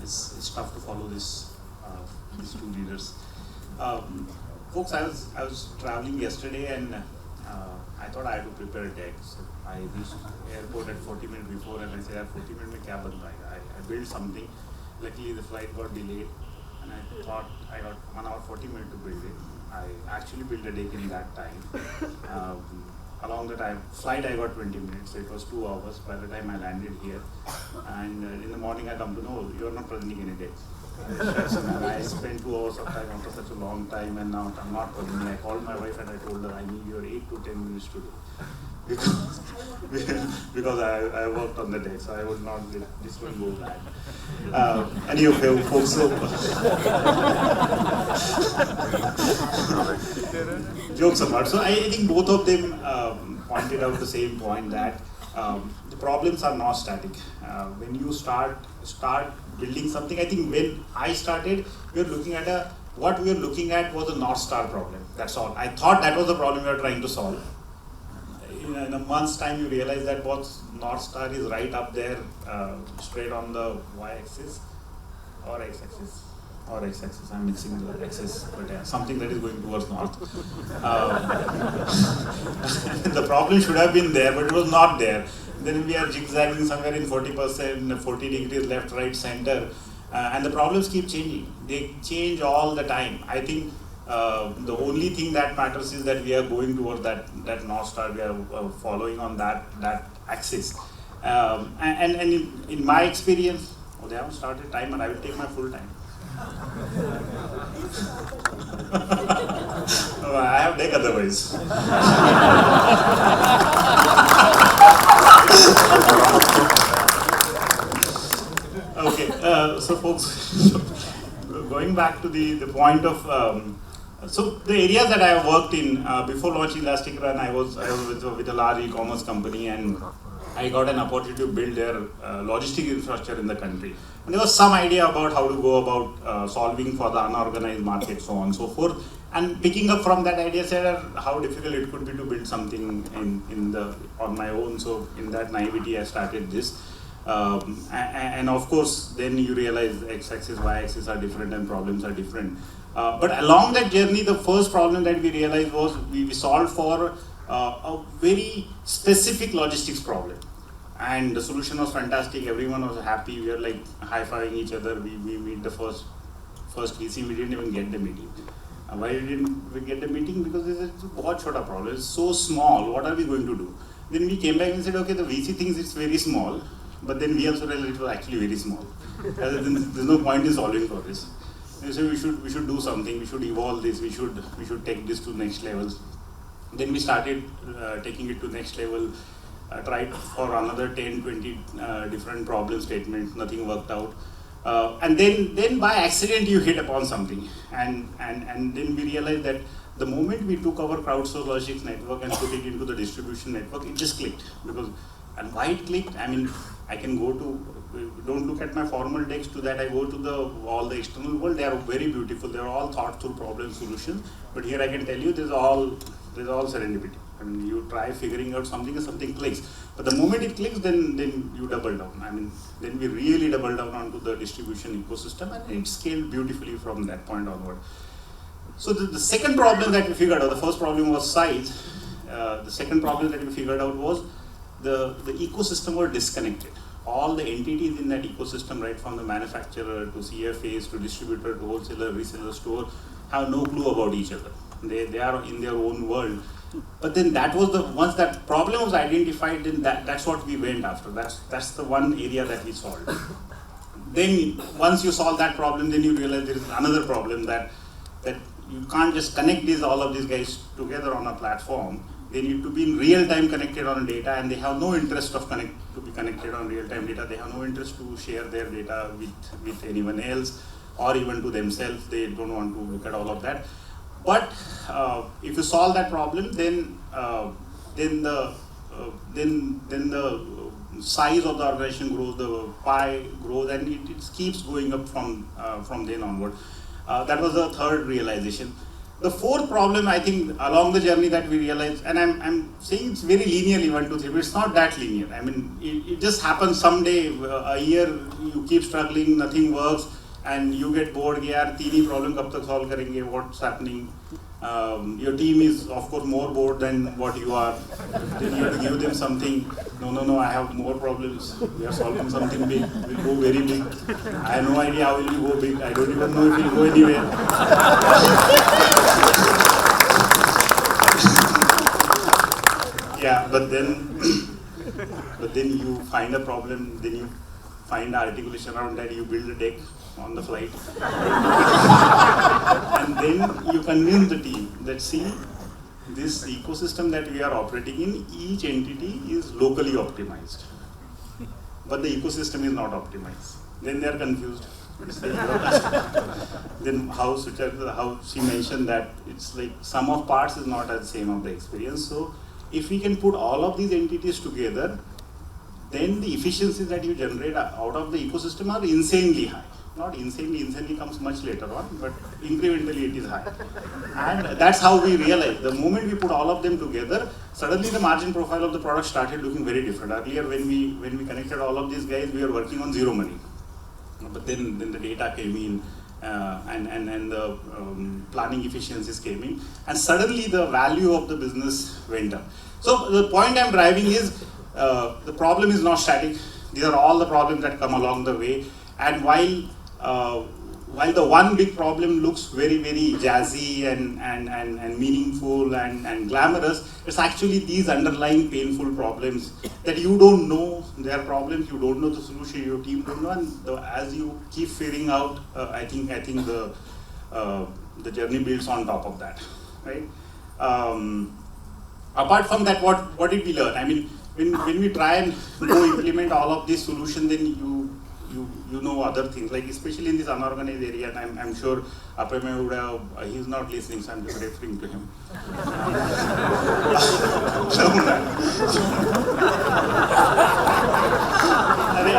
It's tough to follow these two leaders. Folks, I was traveling yesterday and I thought I had to prepare a deck. So I reached airport at 40 minutes before and I said, 40 minutes mein kya ban payega? I built something. Luckily the flight got delayed and I thought I got 1 hour 40 minutes to build it. I actually built a deck in that time. Along the flight I got 20 minutes, so it was 2 hours by the time I landed here. And in the morning I come to know, you're not presenting any decks. I spent 2 hours of time after such a long time and now I'm not presenting. I called my wife and I told her I need your 8 to 10 minutes today. Because I worked on the deck, so I would not let this one go bad. Anyway, folks, so jokes apart. So I think both of them pointed out the same point that the problems are not static. When you start building something, I think when I started, what we were looking at was a North Star problem. That's all. I thought that was the problem we were trying to solve. In a month's time, you realize that what North Star is right up there, straight on the y-axis or x-axis. Or x-axis, I'm mixing the axis, but yeah, something that is going towards north. The problem should have been there, but it was not there. Then we are zigzagging somewhere in 40%, 40 degrees left, right, center, and the problems keep changing. They change all the time. I think the only thing that matters is that we are going towards that North Star, we are following on that axis. And in my experience, they haven't started time and I will take my full time. I have deck otherwise. Okay, so folks, going back to the point of, so the areas that I have worked in, before launching ElasticRun, I was with a large e-commerce company and I got an opportunity to build their logistic infrastructure in the country. And there was some idea about how to go about solving for the unorganized market, so on and so forth. And picking up from that idea, said how difficult it could be to build something on my own. So in that naivety, I started this. And of course, then you realize x-axis, y-axis are different and problems are different. But along that journey, the first problem that we realized was we solved for a very specific logistics problem. And the solution was fantastic, everyone was happy, we were like high-fiving each other, we meet the first VC, we didn't even get the meeting. Why didn't we get the meeting? Because it's a very small problem, it's so small, what are we going to do? Then we came back and said, okay, the VC thinks it's very small, but then we also realized it was actually very small. There's no point in solving for this. And so we should do something, we should evolve this, we should take this to next levels. Then we started taking it to next level, tried for another 10, 20 different problem statements, nothing worked out. And then by accident you hit upon something. And then we realized that the moment we took our crowdsourced logistics network and put it into the distribution network, it just clicked. And why it clicked? I mean, I can go to, don't look at my formal decks, to that I go to all the external world, they are very beautiful, they are all thought through problem solutions. But here I can tell you there's all serendipity. I mean, you try figuring out something and something clicks. But the moment it clicks, then you double down. I mean, then we really double down onto the distribution ecosystem and it scaled beautifully from that point onward. So the second problem that we figured out, the first problem was size. The second problem that we figured out was the ecosystem was disconnected. All the entities in that ecosystem, right from the manufacturer to CFAs to distributor to wholesaler, reseller, store, have no clue about each other. They are in their own world. But then that was once that problem was identified, then that's what we went after. That's the one area that we solved. Then once you solve that problem, then you realize there is another problem that you can't just connect all of these guys together on a platform. They need to be in real time connected on data, and they have no interest to be connected on real time data. They have no interest to share their data with anyone else or even to themselves. They don't want to look at all of that. But if you solve that problem, then the size of the organization grows, the pie grows, and it keeps going up from then onward. That was the third realization. The fourth problem, I think, along the journey that we realized, and I'm saying it's very linearly 1, 2, 3, but it's not that linear. I mean, it just happens someday, a year, you keep struggling, nothing works, and you get bored. यार तीन ही problem कब तक solve करेंगे? What's happening? Your team is, of course, more bored than what you are. Then you have to give them something. No, I have more problems. We are solving something big. We'll go very big. I have no idea how will we go big. I don't even know if we'll go anywhere. Yeah, but then you find a problem. Then you find articulation around that. You build a deck on the flight. And then you convince the team that, see, this ecosystem that we are operating in, each entity is locally optimized. But the ecosystem is not optimized. Then they are confused. Then how she mentioned that it's like sum of parts is not as same of the experience. So if we can put all of these entities together, then the efficiencies that you generate out of the ecosystem are insanely high. Not insanely comes much later on, but incrementally it is high. And that's how we realized, the moment we put all of them together, suddenly the margin profile of the product started looking very different. Earlier when we connected all of these guys, we were working on zero money. But then the data came in, and the planning efficiencies came in, and suddenly the value of the business went up. So the point I'm driving is, the problem is not static. These are all the problems that come along the way. And while the one big problem looks very, very jazzy and meaningful and glamorous, it's actually these underlying painful problems that you don't know they are problems, you don't know the solution, your team don't know, and as you keep figuring out, I think the journey builds on top of that, right? Apart from that, what did we learn? I mean, when we try and go implement all of these solutions, then you know other things, like especially in this unorganized area, and I'm sure Apame would have, he's not listening, so I'm just referring to him.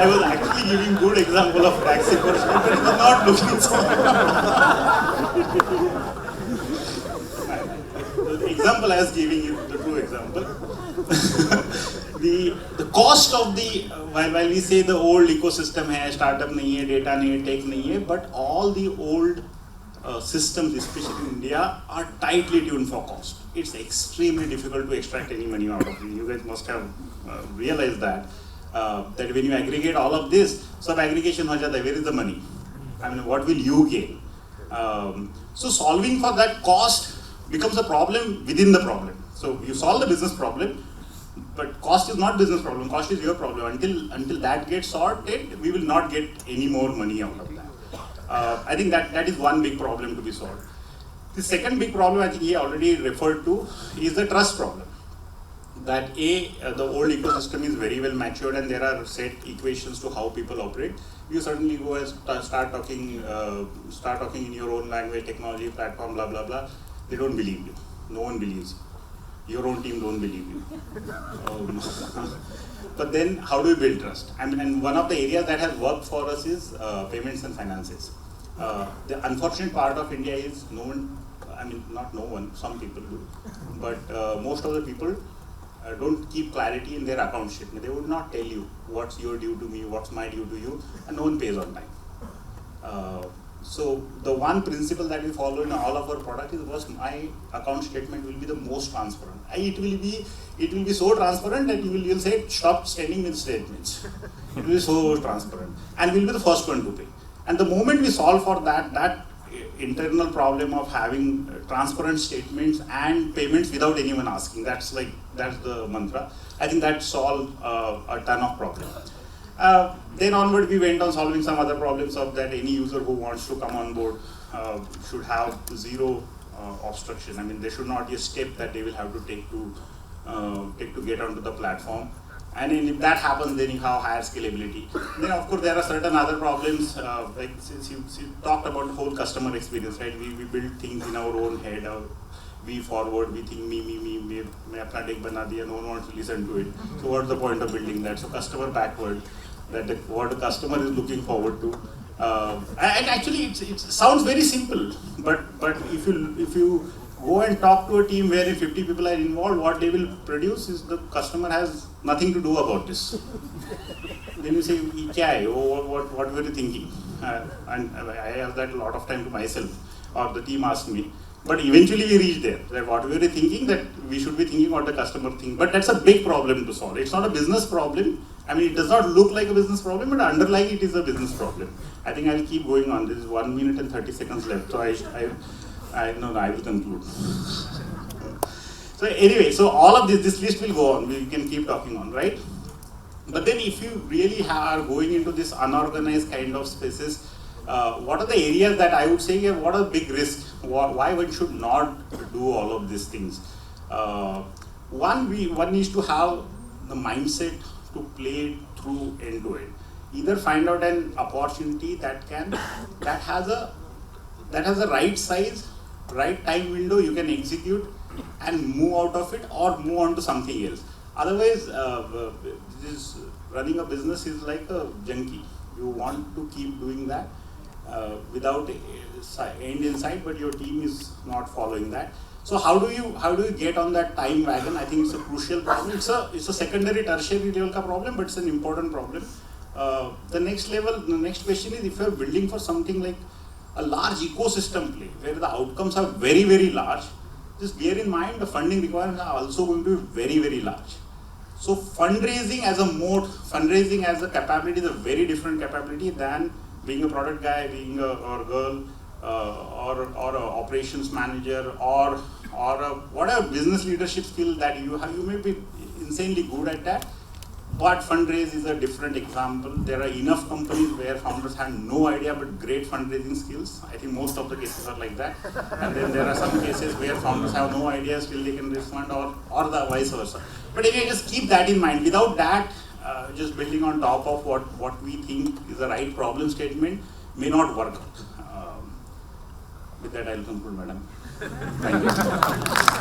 I was actually giving good example of taxi person, but he was not looking so. The example I was giving is the true example. The cost of the, while we say the old ecosystem hai, startup nahi hai, data nahi hai, tech nahi hai, but all the old systems, especially in India, are tightly tuned for cost. It's extremely difficult to extract any money out of it. You guys must have realized that when you aggregate all of this, sab aggregation ho jata hai, where is the money? I mean, what will you gain? So solving for that cost becomes a problem within the problem. So you solve the business problem, but cost is not business problem, cost is your problem. Until that gets sorted, we will not get any more money out of that. I think that is one big problem to be solved. The second big problem, I think he already referred to, is the trust problem. That the old ecosystem is very well matured and there are set equations to how people operate. You suddenly go and start talking in your own language, technology, platform, blah, blah, blah. They don't believe you. No one believes you. Your own team don't believe you. But then how do we build trust? I mean, and one of the areas that has worked for us is payments and finances. The unfortunate part of India is no one, I mean, not no one, some people do, but most of the people don't keep clarity in their account statement. They would not tell you what's your due to me, what's my due to you, and no one pays on time. So the one principle that we follow in all of our product is my account statement will be the most transparent. It will be so transparent that you will say stop sending me statements. It will be so transparent, and we'll be the first one to pay. And the moment we solve for that internal problem of having transparent statements and payments without anyone asking, that's the mantra. I think that solved a ton of problems. Then onward, we went on solving some other problems of that any user who wants to come on board should have zero obstruction. I mean, there should not be a step that they will have to take to get onto the platform. And then if that happens, then you have higher scalability. Then of course there are certain other problems, like since you talked about the whole customer experience, right? We build things in our own head. We forward, we think me, main apna deck bana diya, no one wants to listen to it. So what's the point of building that? So customer backward, what the customer is looking forward to. And actually, it sounds very simple, but if you go and talk to a team where 50 people are involved, what they will produce is the customer has nothing to do about this. Then you say, "Kya hai? Oh, what were you thinking?" And I have that a lot of time to myself, or the team asked me. But eventually we reach there, that what we were thinking, that we should be thinking what the customer thinks. But that's a big problem to solve. It's not a business problem. I mean, it does not look like a business problem, but underlying it is a business problem. I think I'll keep going on. There is 1 minute and 30 seconds left, so I will conclude. So anyway, so all of this list will go on. We can keep talking on, right? But then if you really are going into this unorganized kind of spaces, what are the areas that I would say, what are the big risks? Why one should not do all of these things? One needs to have the mindset to play through end to end. Either find out an opportunity that has a right size, right time window you can execute and move out of it, or move on to something else. Otherwise, running a business is like a junkie. You want to keep doing that without end in sight, but your team is not following that. So how do you get on that time wagon? I think it's a crucial problem. It's a secondary, tertiary level ka problem, but it's an important problem. The next question is, if you're building for something like a large ecosystem play, where the outcomes are very, very large, just bear in mind the funding requirements are also going to be very, very large. So fundraising as a mode, fundraising as a capability is a very different capability than being a product guy, being or girl, or an operations manager, or whatever business leadership skill that you have. You may be insanely good at that, but fundraise is a different example. There are enough companies where founders have no idea but great fundraising skills. I think most of the cases are like that. And then there are some cases where founders have no idea, still they can raise fund, or the vice versa. But anyway, just keep that in mind. Without that, just building on top of what we think is the right problem statement may not work out. With that, I'll conclude, madam. Thank you.